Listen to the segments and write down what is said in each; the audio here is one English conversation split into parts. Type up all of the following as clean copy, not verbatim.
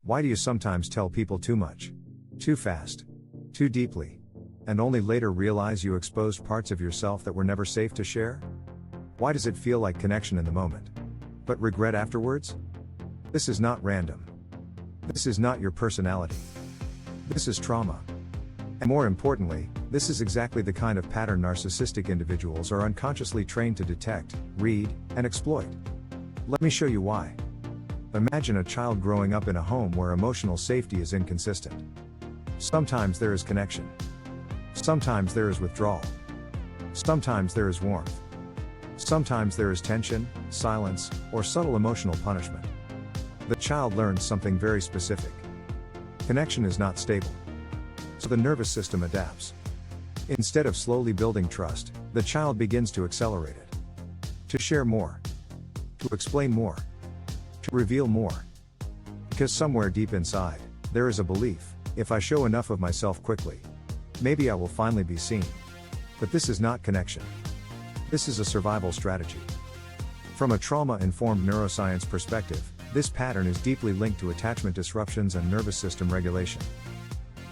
Why do you sometimes tell people too much? Too fast? Too deeply? And only later realize you exposed parts of yourself that were never safe to share? Why does it feel like connection in the moment, but regret afterwards? This is not random. This is not your personality. This is trauma. And more importantly, this is exactly the kind of pattern narcissistic individuals are unconsciously trained to detect, read, and exploit. Let me show you why. Imagine a child growing up in a home where emotional safety is inconsistent. Sometimes there is connection. Sometimes there is withdrawal. Sometimes there is warmth. Sometimes there is tension, silence, or subtle emotional punishment. The child learns something very specific. Connection is not stable. So the nervous system adapts. Instead of slowly building trust, the child begins to accelerate it. To share more. To explain more. To reveal more. Because somewhere deep inside, there is a belief, if I show enough of myself quickly, maybe I will finally be seen. But this is not connection. This is a survival strategy. From a trauma-informed neuroscience perspective, this pattern is deeply linked to attachment disruptions and nervous system regulation.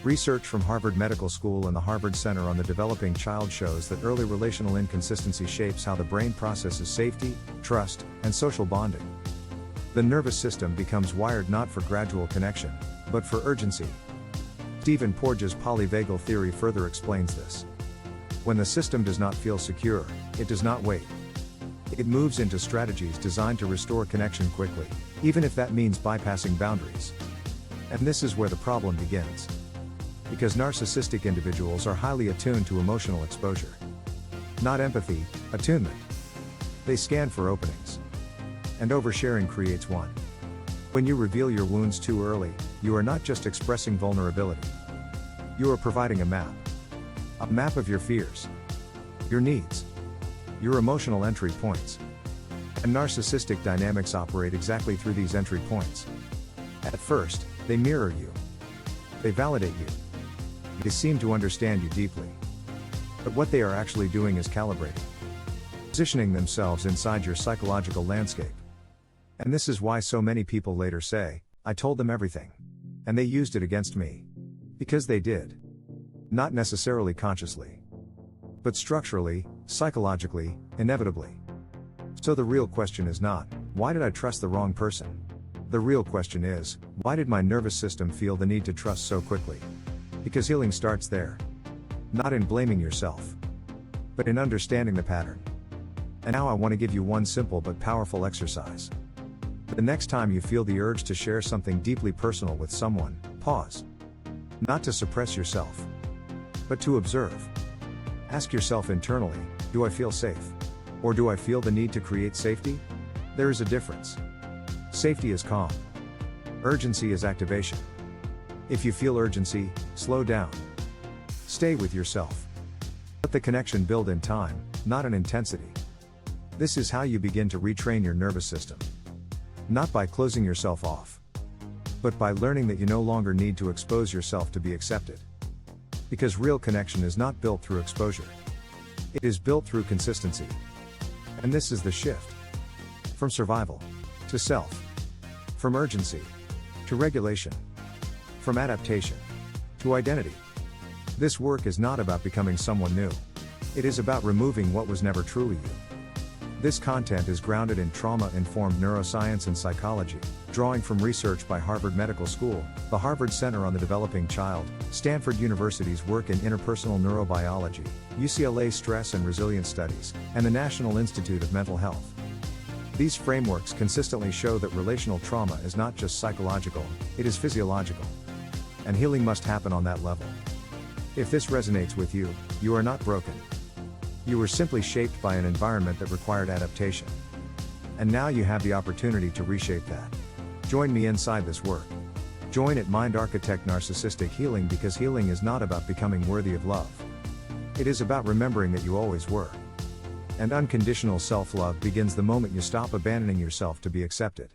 Research from Harvard Medical School and the Harvard Center on the Developing Child shows that early relational inconsistency shapes how the brain processes safety, trust, and social bonding. The nervous system becomes wired not for gradual connection, but for urgency. Stephen Porges' polyvagal theory further explains this. When the system does not feel secure, it does not wait. It moves into strategies designed to restore connection quickly, even if that means bypassing boundaries. And this is where the problem begins. Because narcissistic individuals are highly attuned to emotional exposure. Not empathy, attunement. They scan for openings. And oversharing creates one. When you reveal your wounds too early, you are not just expressing vulnerability. You are providing a map. A map of your fears. Your needs. Your emotional entry points. And narcissistic dynamics operate exactly through these entry points. At first, they mirror you. They validate you. They seem to understand you deeply. But what they are actually doing is calibrating. Positioning themselves inside your psychological landscape. And this is why so many people later say, I told them everything. And they used it against me. Because they did. Not necessarily consciously. But structurally, psychologically, inevitably. So the real question is not, why did I trust the wrong person? The real question is, why did my nervous system feel the need to trust so quickly? Because healing starts there. Not in blaming yourself, but in understanding the pattern. And now I want to give you one simple but powerful exercise. The next time you feel the urge to share something deeply personal with someone, pause. Not to suppress yourself, but to observe. Ask yourself internally, do I feel safe? Or do I feel the need to create safety? There is a difference. Safety is calm. Urgency is activation. If you feel urgency, slow down. Stay with yourself. Let the connection build in time, not in intensity. This is how you begin to retrain your nervous system. Not by closing yourself off, but by learning that you no longer need to expose yourself to be accepted. Because real connection is not built through exposure. It is built through consistency. And this is the shift. From survival to self. From urgency to regulation. From adaptation to identity. This work is not about becoming someone new. It is about removing what was never truly you. This content is grounded in trauma-informed neuroscience and psychology, drawing from research by Harvard Medical School, the Harvard Center on the Developing Child, Stanford University's work in interpersonal neurobiology, UCLA Stress and Resilience Studies, and the National Institute of Mental Health. These frameworks consistently show that relational trauma is not just psychological, it is physiological. And healing must happen on that level. If this resonates with you, you are not broken. You were simply shaped by an environment that required adaptation. And now you have the opportunity to reshape that. Join me inside this work. Join at Mind Architect Narcissistic Healing, because healing is not about becoming worthy of love. It is about remembering that you always were. And unconditional self-love begins the moment you stop abandoning yourself to be accepted.